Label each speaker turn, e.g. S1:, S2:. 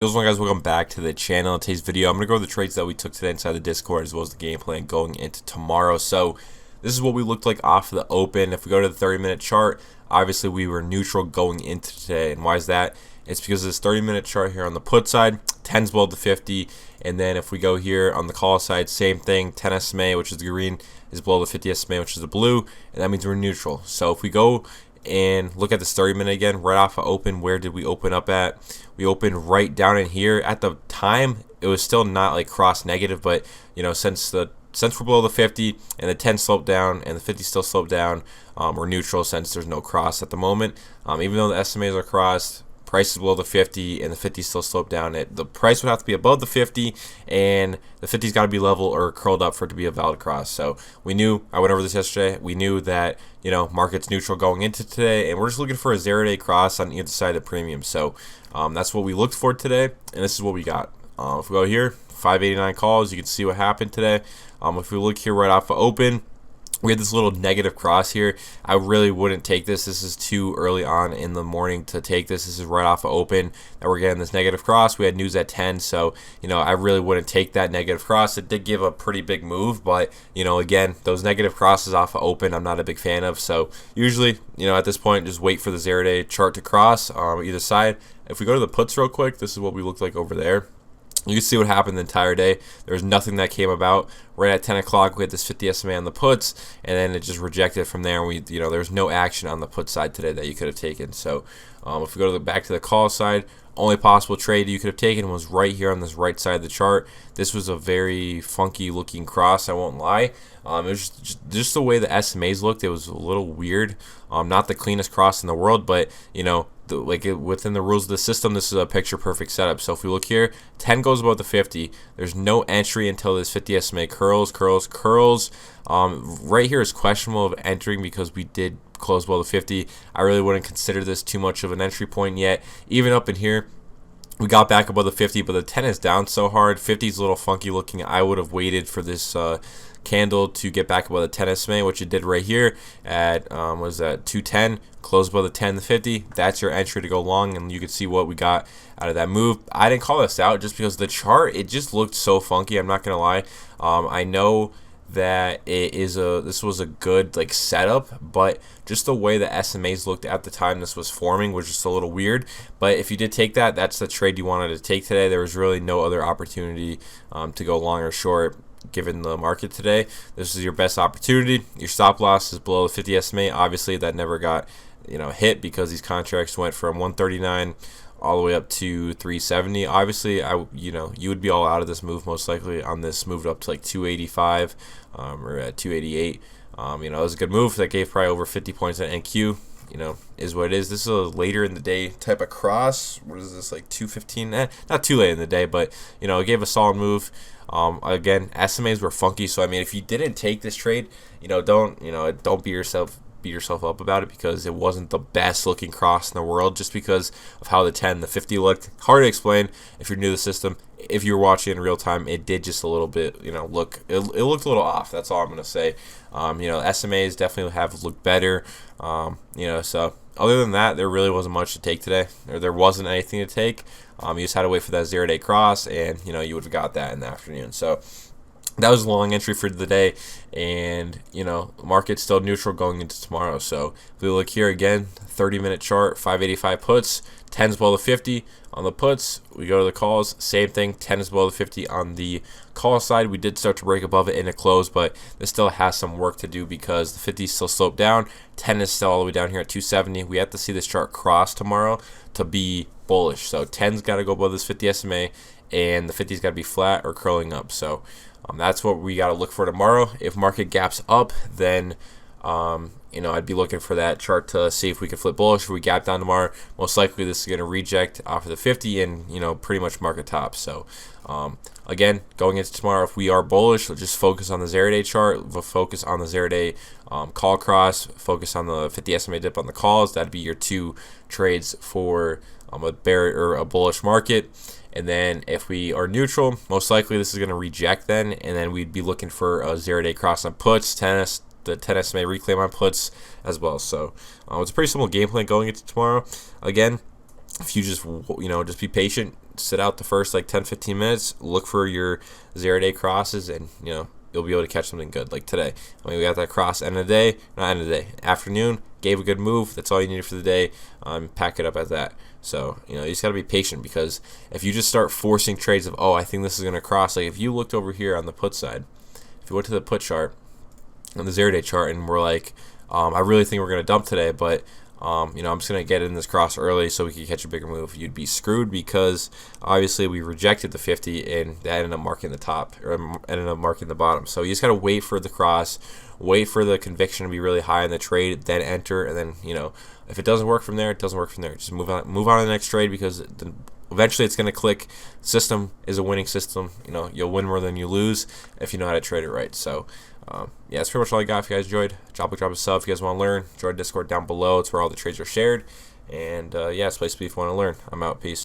S1: What's going on, guys? Welcome back to the channel. In today's video, I'm going to go over the trades that we took today inside the Discord as well as the game plan going into tomorrow. So this is what we looked like off of the open. If we go to the 30-minute chart, obviously we were neutral going into today. And why is that? It's because of this 30-minute chart here on the put side, 10's below the 50. And then if we go here on the call side, same thing, 10 SMA, which is the green, is below the 50 SMA, which is the blue. And that means we're neutral. So if we go and look at this 30-minute again, right off of open, where did we open up at? We opened right down in here. At the time, it was still not like cross negative, but you know, since we're below the 50 and the 10 sloped down and the 50 still sloped down, we're neutral since there's no cross at the moment. Even though the SMAs are crossed, price is below the 50 and the 50 still sloped down. The price would have to be above the 50 and the 50's got to be level or curled up for it to be a valid cross. So we knew, I went over this yesterday, we knew that, you know, market's neutral going into today, and we're just looking for a 0-day cross on either side of premium. So that's what we looked for today, and this is what we got. If we go here, 589 calls, you can see what happened today. If we look here right off of open, we had this little negative cross here. I really wouldn't take this. This is too early on in the morning to take this. This is right off of open that we're getting this negative cross. We had news at 10, so you know, I really wouldn't take that negative cross. It did give a pretty big move, but you know, again, those negative crosses off of open I'm not a big fan of. So usually, you know, at this point, just wait for the 0-day chart to cross either side. If we go to the puts real quick, this is what we looked like over there. You can see what happened the entire day. There was nothing that came about. Right at 10 o'clock, we had this 50 SMA on the puts, and then it just rejected from there. And you know, there was no action on the put side today that you could have taken. So if we go to back to the call side, only possible trade you could have taken was right here on this right side of the chart. This was a very funky looking cross, I won't lie. It was just the way the SMAs looked. It was a little weird. Not the cleanest cross in the world, but you know, within the rules of the system, this is a picture perfect setup. So if we look here, 10 goes above the 50. There's no entry until this 50 SMA curls. Right here is questionable of entering because we did close below the 50. I really wouldn't consider this too much of an entry point yet. Even up in here, we got back above the 50, but the 10 is down so hard. 50 is a little funky looking. I would have waited for this candle to get back above the 10 SMA, which it did right here at what is that, 210, close above the 10 to 50. That's your entry to go long, and you can see what we got out of that move. I didn't call this out just because the chart, it just looked so funky. I'm not gonna lie. I know that this was a good like setup, but just the way the SMAs looked at the time this was forming was just a little weird. But if you did take that, that's the trade you wanted to take today. There was really no other opportunity to go long or short given the market today. This is your best opportunity. Your stop loss is below the 50 SMA. Obviously that never got, you know, hit because these contracts went from 139 all the way up to 370. Obviously, you would be all out of this move most likely on this moved up to like 285 or at 288. You know, it was a good move that gave probably over 50 points at NQ. You know, is what it is. This is a later in the day type of cross. What is this, like 215? Not too late in the day, but you know, it gave a solid move. Again, SMAs were funky, so I mean, if you didn't take this trade, you know, don't beat yourself up about it because it wasn't the best looking cross in the world just because of how the 10, the 50 looked. Hard to explain if you're new to the system. If you're watching in real time, it did just a little bit, you know, it looked a little off. That's all I'm going to say. You know, SMAs definitely have looked better. You know, so other than that, there really wasn't much to take today. There wasn't anything to take. You just had to wait for that 0-day cross, and, you know, you would have got that in the afternoon. So that was a long entry for the day, and you know, market's still neutral going into tomorrow. So if we look here again, 30-minute chart, 585 puts, 10's below the 50 on the puts. We go to the calls, same thing, 10 is below the 50 on the call side. We did start to break above it in a close, but this still has some work to do because the 50 is still sloped down. 10 is still all the way down here at 270. We have to see this chart cross tomorrow to be bullish. So 10's got to go above this 50 SMA, and the 50's got to be flat or curling up. So that's what we got to look for tomorrow. If market gaps up, then you know, I'd be looking for that chart to see if we can flip bullish. If we gap down tomorrow, most likely this is going to reject off of the 50 and, you know, pretty much market top. So again, going into tomorrow, if we are bullish, we'll just focus on the 0-day chart. We'll focus on the 0-day call cross. Focus on the 50 SMA dip on the calls. That'd be your two trades for a bear or a bullish market. And then if we are neutral, most likely this is going to reject then, and then we'd be looking for a 0-day cross on puts, the 10 SMA reclaim on puts as well. So it's a pretty simple game plan going into tomorrow. Again, if you just, you know, just be patient, sit out the first like 10-15 minutes, look for your 0-day crosses, and you'll be able to catch something good. Like today, I mean, we got that cross end of the day, not end of the day, afternoon, gave a good move. That's all you needed for the day. Pack it up at that. So you just got to be patient, because if you just start forcing trades of, oh, I think this is going to cross, like if you looked over here on the put side, if you went to the put chart on the 0-day chart and we're like, I really think we're going to dump today, but I'm just going to get in this cross early so we can catch a bigger move, you'd be screwed, because obviously we rejected the 50 and that ended up marking the top, or ended up marking the bottom. So you just got to wait for the cross, wait for the conviction to be really high in the trade, then enter, and then if it doesn't work from there, it doesn't work from there. Just move on to the next trade, because eventually it's going to click. System is a winning system. You'll win more than you lose if you know how to trade it right. So yeah, that's pretty much all I got. If you guys enjoyed, drop a sub. If you guys want to learn, join Discord down below. It's where all the trades are shared. And yeah, it's a place to be if you want to learn. I'm out. Peace.